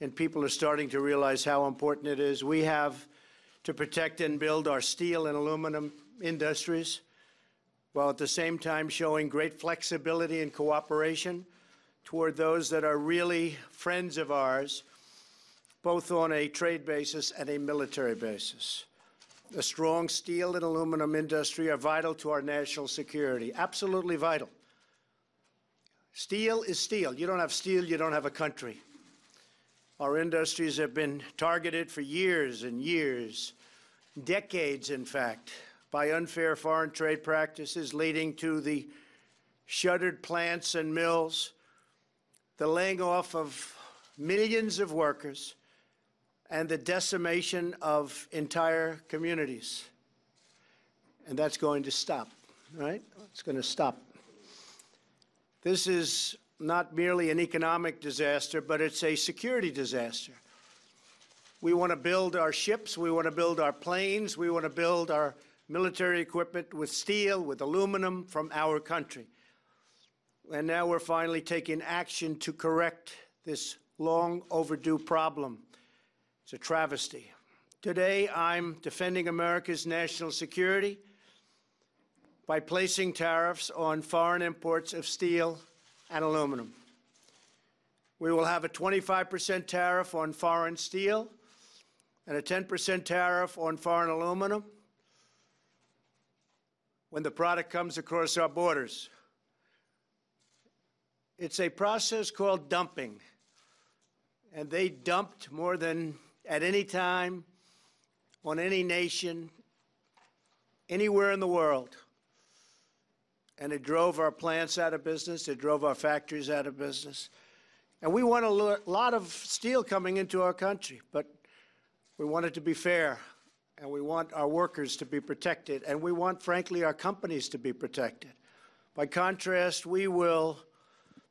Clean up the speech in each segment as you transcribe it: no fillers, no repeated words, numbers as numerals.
and people are starting to realize how important it is. We have to protect and build our steel and aluminum industries, while at the same time showing great flexibility and cooperation toward those that are really friends of ours, both on a trade basis and a military basis. A strong steel and aluminum industry are vital to our national security, absolutely vital. Steel is steel. You don't have steel, you don't have a country. Our industries have been targeted for years and years, decades in fact, by unfair foreign trade practices leading to the shuttered plants and mills, the laying off of millions of workers, and the decimation of entire communities. And that's going to stop, right? It's going to stop. This is not merely an economic disaster, but it's a security disaster. We want to build our ships, we want to build our planes, we want to build our military equipment with steel, with aluminum from our country. And now we're finally taking action to correct this long overdue problem. It's a travesty. Today, I'm defending America's national security by placing tariffs on foreign imports of steel and aluminum. We will have a 25% tariff on foreign steel and a 10% tariff on foreign aluminum when the product comes across our borders. It's a process called dumping, and they dumped more than at any time on any nation, anywhere in the world. And it drove our plants out of business, it drove our factories out of business. And we want a lot of steel coming into our country, but we want it to be fair, and we want our workers to be protected, and we want, frankly, our companies to be protected. By contrast, we will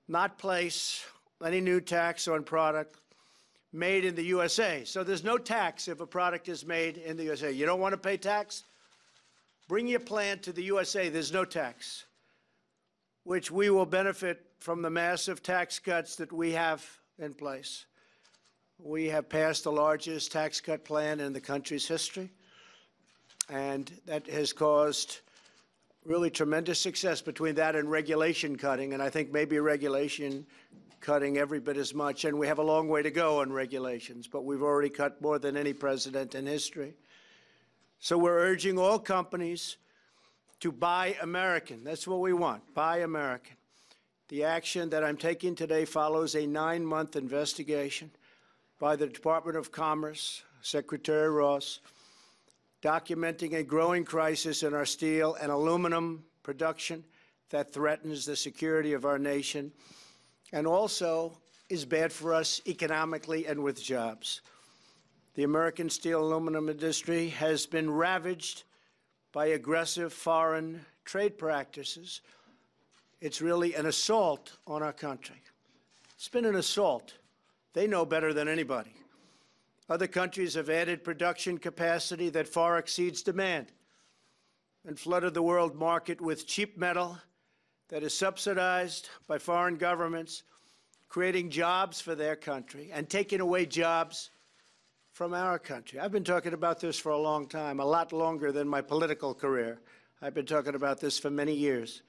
not place any new tax on product made in the USA. So there's no tax if a product is made in the USA. You don't want to pay tax? Bring your plant to the USA. There's no tax, which we will benefit from the massive tax cuts that we have in place. We have passed the largest tax cut plan in the country's history, and that has caused really tremendous success between that and regulation cutting, and I think maybe regulation cutting every bit as much. And we have a long way to go on regulations, but we've already cut more than any president in history. So we're urging all companies to buy American. That's what we want, buy American. The action that I'm taking today follows a 9-month investigation by the Department of Commerce, Secretary Ross, documenting a growing crisis in our steel and aluminum production that threatens the security of our nation and also is bad for us economically and with jobs. The American steel aluminum industry has been ravaged by aggressive foreign trade practices. It's really an assault on our country. It's been an assault. They know better than anybody. Other countries have added production capacity that far exceeds demand and flooded the world market with cheap metal that is subsidized by foreign governments, creating jobs for their country and taking away jobs from our country. I've been talking about this for a long time, a lot longer than my political career. I've been talking about this for many years.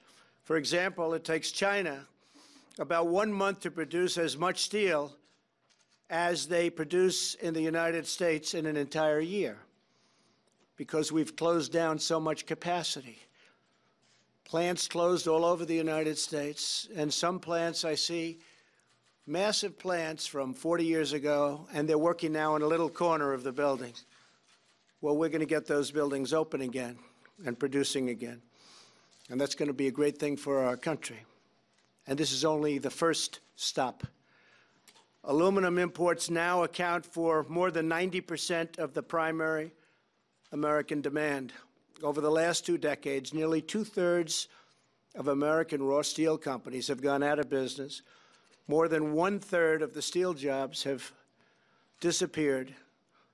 For example, it takes China about 1 month to produce as much steel as they produce in the United States in an entire year because we've closed down so much capacity. Plants closed all over the United States, and some plants I see, massive plants from 40 years ago, and they're working now in a little corner of the building. Well, we're going to get those buildings open again and producing again. And that's going to be a great thing for our country. And this is only the first stop. Aluminum imports now account for more than 90% of the primary American demand. Over the last 2 decades, nearly 2/3 of American raw steel companies have gone out of business. More than 1/3 of the steel jobs have disappeared.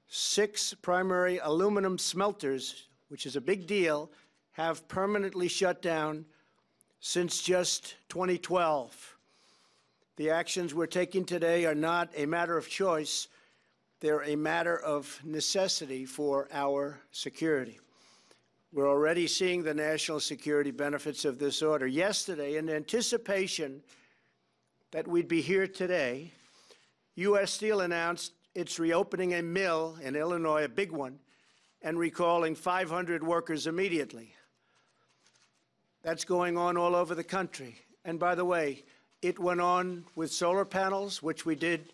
6 primary aluminum smelters, which is a big deal, have permanently shut down since just 2012. The actions we're taking today are not a matter of choice. They're a matter of necessity for our security. We're already seeing the national security benefits of this order. Yesterday, in anticipation that we'd be here today, U.S. Steel announced it's reopening a mill in Illinois, a big one, and recalling 500 workers immediately. That's going on all over the country. And by the way, it went on with solar panels, which we did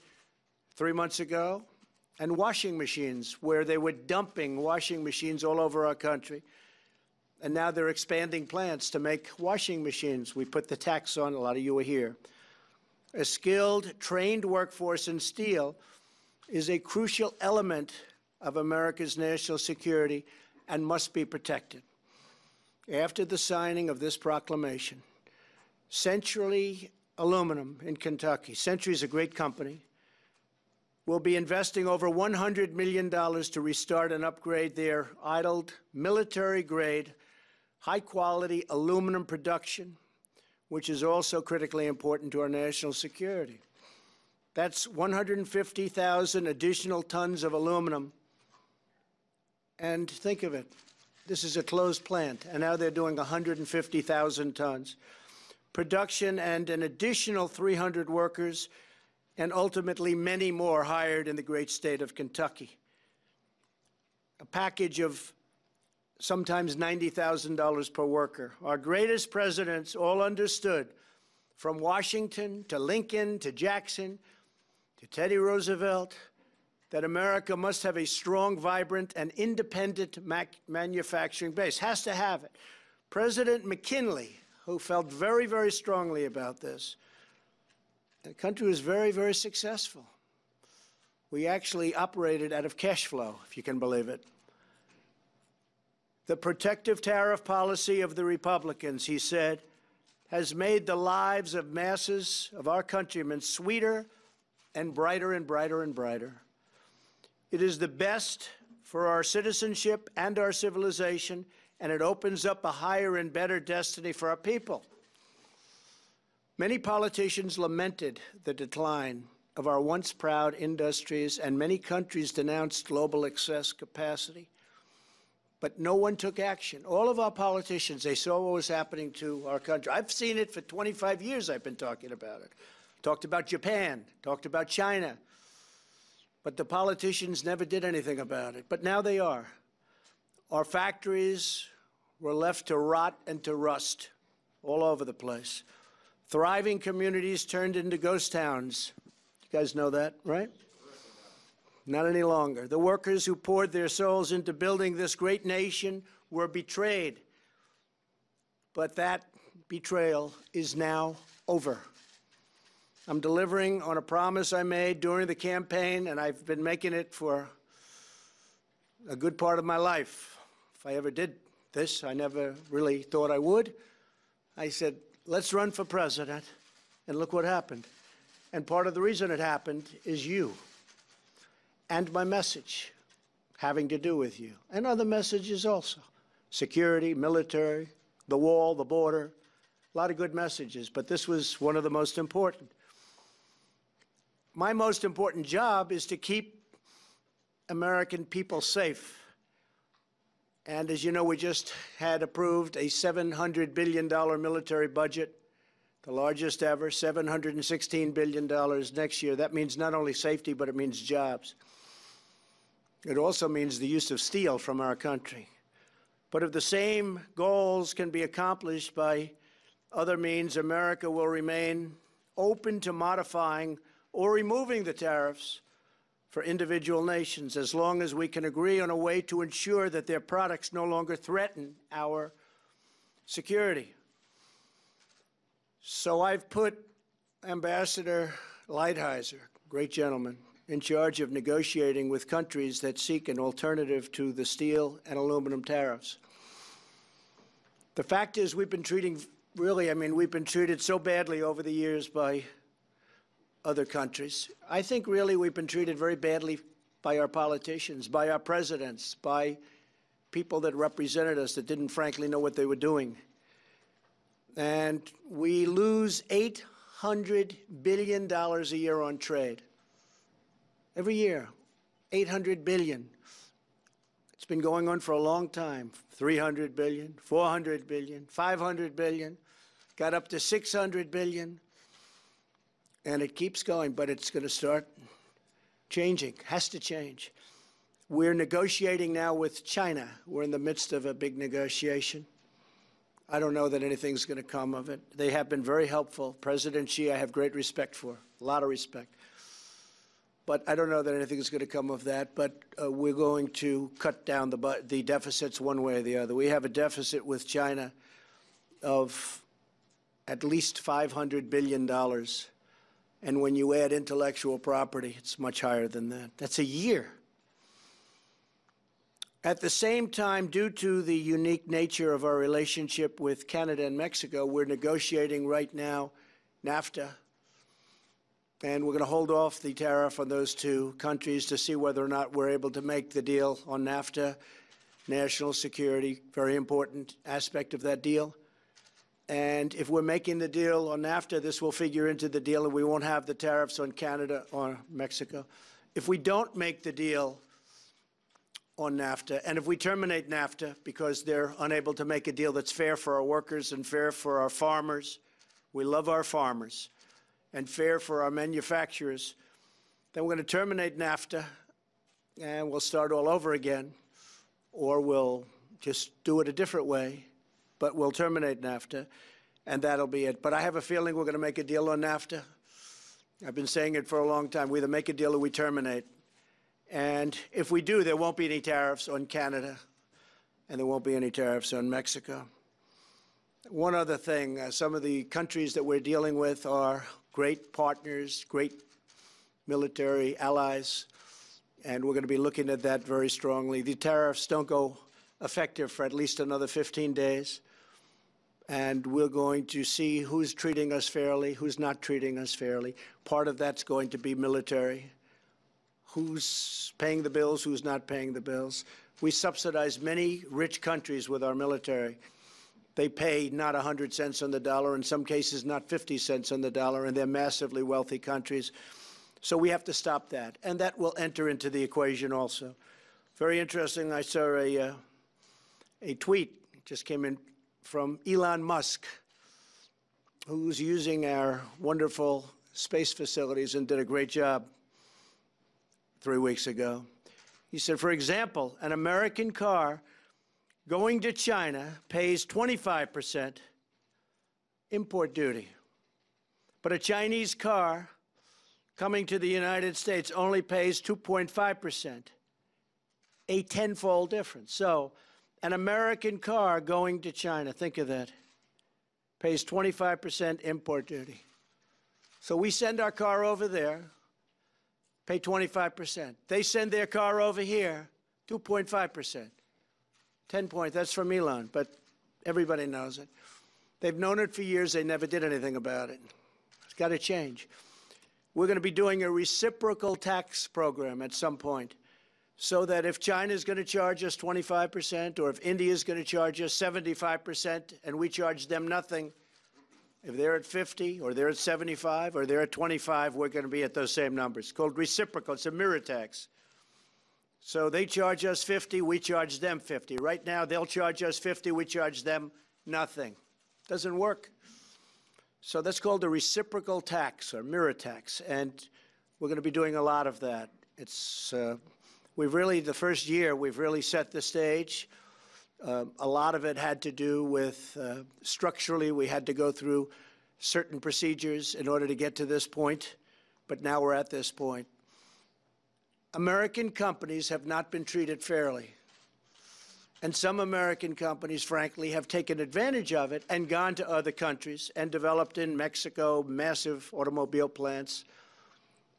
3 months ago, and washing machines, where they were dumping washing machines all over our country. And now they're expanding plants to make washing machines. We put the tax on, a lot of you are here. A skilled, trained workforce in steel is a crucial element of America's national security and must be protected. After the signing of this proclamation, Century Aluminum in Kentucky, Century is a great company, will be investing over $100 million to restart and upgrade their idled military-grade, high-quality aluminum production, which is also critically important to our national security. That's 150,000 additional tons of aluminum. And think of it, this is a closed plant, and now they're doing 150,000 tons. Production and an additional 300 workers, and ultimately many more hired in the great state of Kentucky. A package of sometimes $90,000 per worker. Our greatest presidents all understood, from Washington to Lincoln to Jackson to Teddy Roosevelt, that America must have a strong, vibrant, and independent manufacturing base. Has to have it. President McKinley, who felt very, very strongly about this, the country was very, very successful. We actually operated out of cash flow, if you can believe it. The protective tariff policy of the Republicans, he said, has made the lives of masses of our countrymen sweeter and brighter and brighter and brighter. It is the best for our citizenship and our civilization, and it opens up a higher and better destiny for our people. Many politicians lamented the decline of our once proud industries, and many countries denounced global excess capacity. But no one took action. All of our politicians, they saw what was happening to our country. I've seen it for 25 years. I've been talking about it. Talked about Japan, talked about China. But the politicians never did anything about it. But now they are. Our factories were left to rot and to rust all over the place. Thriving communities turned into ghost towns. You guys know that, right? Not any longer. The workers who poured their souls into building this great nation were betrayed. But that betrayal is now over. I'm delivering on a promise I made during the campaign, and I've been making it for a good part of my life. If I ever did this, I never really thought I would. I said, let's run for president, and look what happened. And part of the reason it happened is you. And my message having to do with you, and other messages also. Security, military, the wall, the border, a lot of good messages, but this was one of the most important. My most important job is to keep American people safe. And as you know, we just had approved a $700 billion military budget, the largest ever, $716 billion next year. That means not only safety, but it means jobs. It also means the use of steel from our country. But if the same goals can be accomplished by other means, America will remain open to modifying or removing the tariffs for individual nations, as long as we can agree on a way to ensure that their products no longer threaten our security. So I've put Ambassador Lighthizer, great gentleman, in charge of negotiating with countries that seek an alternative to the steel and aluminum tariffs. The fact is, we've been treating, we've been treated so badly over the years by other countries. I think really we've been treated very badly by our politicians, by our presidents, by people that represented us that didn't frankly know what they were doing. And we lose $800 billion a year on trade. Every year, $800 billion. It's been going on for a long time. 300 billion, 400 billion, 500 billion, got up to 600 billion. And it keeps going, but it's going to start changing, has to change. We're negotiating now with China. We're in the midst of a big negotiation. I don't know that anything's going to come of it. They have been very helpful. President Xi, I have great respect for, a lot of respect. But I don't know that anything's going to come of that. But we're going to cut down the deficits one way or the other. We have a deficit with China of at least $500 billion. And when you add intellectual property, it's much higher than that. That's a year. At the same time, due to the unique nature of our relationship with Canada and Mexico, we're negotiating right now NAFTA. And we're going to hold off the tariff on those two countries to see whether or not we're able to make the deal on NAFTA. National security, very important aspect of that deal. And if we're making the deal on NAFTA, this will figure into the deal, and we won't have the tariffs on Canada or Mexico. If we don't make the deal on NAFTA, and if we terminate NAFTA because they're unable to make a deal that's fair for our workers and fair for our farmers, we love our farmers, and fair for our manufacturers, then we're going to terminate NAFTA, and we'll start all over again, or we'll just do it a different way. But we'll terminate NAFTA, and that'll be it. But I have a feeling we're going to make a deal on NAFTA. I've been saying it for a long time. We either make a deal or we terminate. And if we do, there won't be any tariffs on Canada, and there won't be any tariffs on Mexico. One other thing, some of the countries that we're dealing with are great partners, great military allies, and we're going to be looking at that very strongly. The tariffs don't go effective for at least another 15 days. And we're going to see who's treating us fairly, who's not treating us fairly. Part of that's going to be military. Who's paying the bills, who's not paying the bills. We subsidize many rich countries with our military. They pay not 100 cents on the dollar, in some cases not 50 cents on the dollar, and they're massively wealthy countries. So we have to stop that. And that will enter into the equation also. Very interesting, I saw a tweet just came in from Elon Musk, who's using our wonderful space facilities and did a great job 3 weeks ago. He said, for example, an American car going to China pays 25% import duty, but a Chinese car coming to the United States only pays 2.5%, a tenfold difference. So an American car going to China, think of that, pays 25% import duty. So we send our car over there, pay 25%. They send their car over here, 2.5%. 10 points, that's from Elon, but everybody knows it. They've known it for years, they never did anything about it. It's got to change. We're going to be doing a reciprocal tax program at some point, so that if China is going to charge us 25%, or if India is going to charge us 75%, and we charge them nothing, if they're at 50, or they're at 75, or they're at 25, we're going to be at those same numbers. It's called reciprocal. It's a mirror tax. So they charge us 50, we charge them 50. Right now, they'll charge us 50, we charge them nothing. Doesn't work. So that's called a reciprocal tax, or mirror tax, and we're going to be doing a lot of that. It's the first year, we've really set the stage. A lot of it had to do with, structurally, we had to go through certain procedures in order to get to this point, but now we're at this point. American companies have not been treated fairly. And some American companies, frankly, have taken advantage of it and gone to other countries and developed in Mexico massive automobile plants,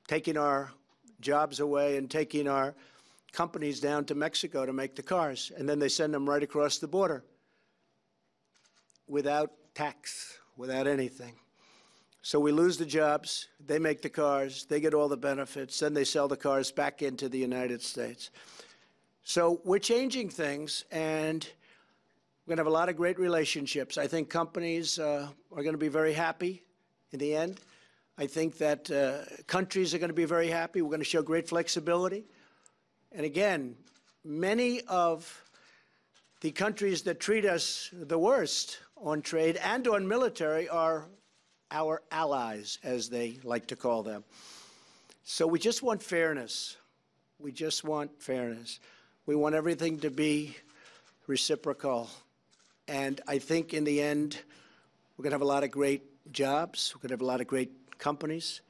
taking our jobs away and taking our companies down to Mexico to make the cars. And then they send them right across the border without tax, without anything. So we lose the jobs, they make the cars, they get all the benefits, then they sell the cars back into the United States. So we're changing things, and we're going to have a lot of great relationships. I think companies are going to be very happy in the end. I think that countries are going to be very happy. We're going to show great flexibility. And again, many of the countries that treat us the worst on trade and on military are our allies, as they like to call them. So we just want fairness. We just want fairness. We want everything to be reciprocal. And I think in the end, we're going to have a lot of great jobs. We're going to have a lot of great companies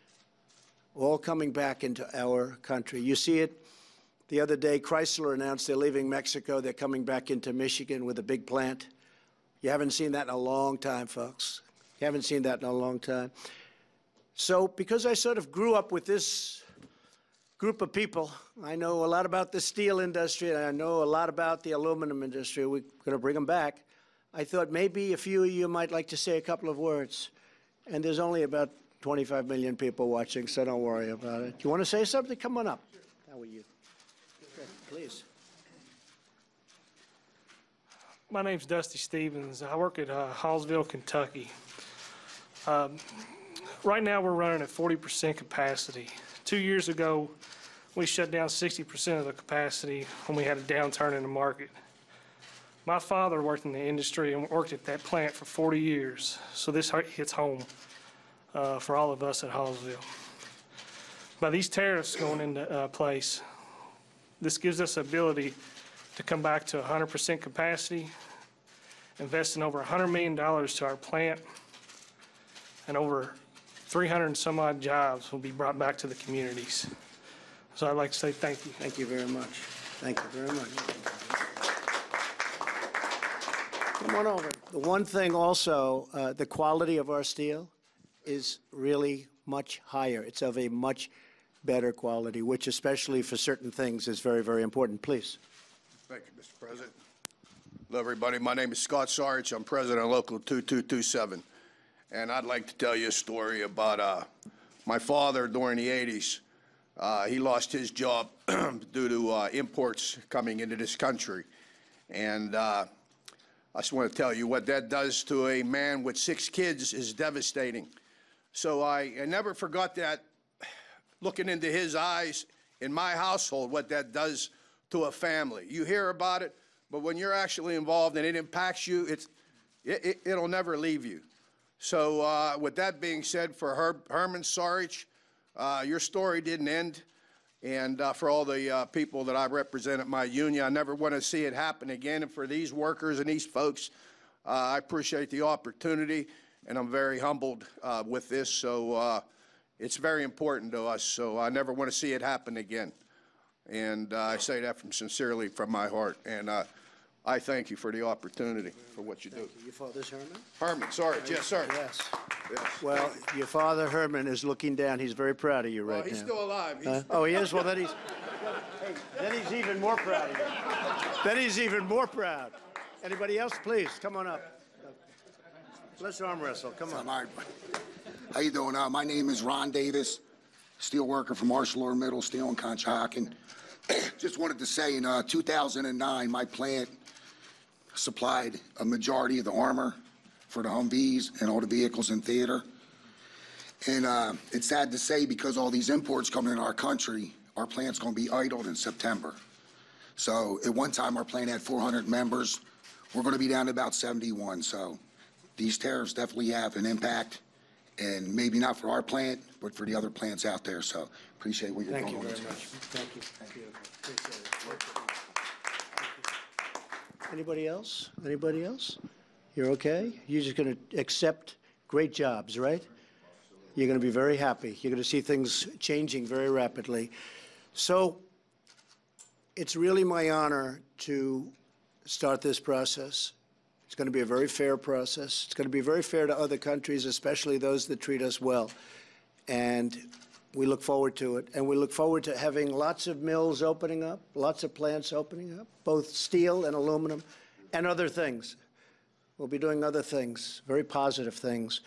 all coming back into our country. You see it the other day. Chrysler announced they're leaving Mexico. They're coming back into Michigan with a big plant. You haven't seen that in a long time, folks. You haven't seen that in a long time. So because I sort of grew up with this group of people, I know a lot about the steel industry, and I know a lot about the aluminum industry. We're going to bring them back. I thought maybe a few of you might like to say a couple of words. And there's only about 25 million people watching, so don't worry about it. You want to say something? Come on up. How are you? Okay, please. My name's Dusty Stevens. I work at Hallsville, Kentucky. Right now we're running at 40% capacity. 2 years ago, we shut down 60% of the capacity when we had a downturn in the market. My father worked in the industry and worked at that plant for 40 years, so this hits home for all of us at Hallsville. By these tariffs going into place, this gives us the ability to come back to 100% capacity, investing over $100 million to our plant, and over 300 and some odd jobs will be brought back to the communities. So I'd like to say thank you. Thank you very much. Thank you very much. Come on over. The one thing also, the quality of our steel is really much higher. It's of a much better quality, which especially for certain things is very, very important. Please. Thank you, Mr. President. Hello, everybody. My name is Scott Sarge. I'm president of Local 2227. And I'd like to tell you a story about my father during the 80s. He lost his job due to imports coming into this country. And I just want to tell you what that does to a man with 6 kids is devastating. So I never forgot that, looking into his eyes in my household, what that does to a family. You hear about it, but when you're actually involved and it impacts you, it'll never leave you. So with that being said, for Herman Sarich, your story didn't end. And for all the people that I represent at my union, I never want to see it happen again. And for these workers and these folks, I appreciate the opportunity, and I'm very humbled with this. So it's very important to us. So I never want to see it happen again. And I say that sincerely from my heart. And I thank you for the opportunity for what you do. Your father's Herman? Herman, sorry. Yes, sir. Yes. Yes. Well, your father, Herman, is looking down. He's very proud of you right now. Well, he's still alive. Oh, he is? Well, then he's even more proud of you. Then he's even more proud. Anybody else? Please, come on up. Let's arm wrestle. Come on. How you doing? My name is Ron Davis, steel worker from ArcelorMittal Steel in Conshohocken. Just wanted to say, in 2009, my plant supplied a majority of the armor for the Humvees and all the vehicles in theater. And it's sad to say, because all these imports coming in our country, our plant's going to be idled in September. So at one time, our plant had 400 members. We're going to be down to about 71. So these tariffs definitely have an impact, and maybe not for our plant, but for the other plants out there. So appreciate what you're doing. Thank you very much. Thank you. Thank you. Appreciate it. Anybody else? Anybody else? You're okay? You're just going to accept great jobs, right? You're going to be very happy. You're going to see things changing very rapidly. So it's really my honor to start this process. It's going to be a very fair process. It's going to be very fair to other countries, especially those that treat us well. And we look forward to it. And we look forward to having lots of mills opening up, lots of plants opening up, both steel and aluminum and other things. We'll be doing other things, very positive things.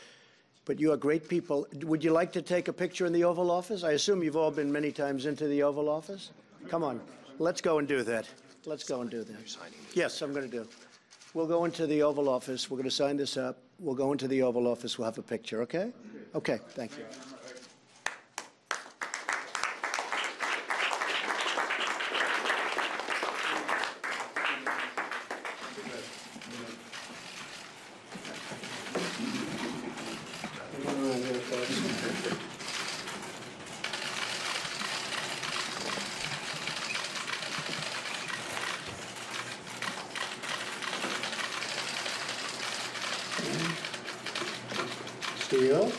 But you are great people. Would you like to take a picture in the Oval Office? I assume you've all been many times into the Oval Office. Come on, let's go and do that. Let's go and do that. Yes, I'm going to do. We'll go into the Oval Office. We're going to sign this up. We'll go into the Oval Office. We'll have a picture, okay? Okay, thank you. Steele.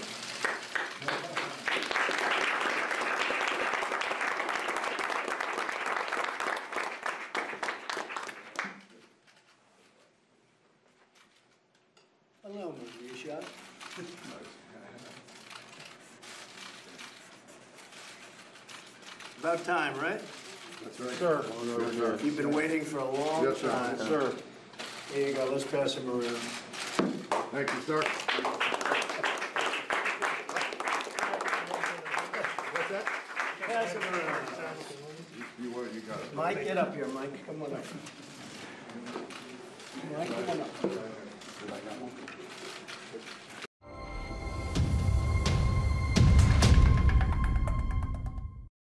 Hello, Marisha. About time, right? That's right. Sir. Yes, sir. You've been waiting for a long Yes, sir. time. Yes, sir. Here you go, let's pass him around. Thank you, sir. What's that? Pass him around. You want it, you got it. Mike, get up here, Mike, come on up. Mike, come on up.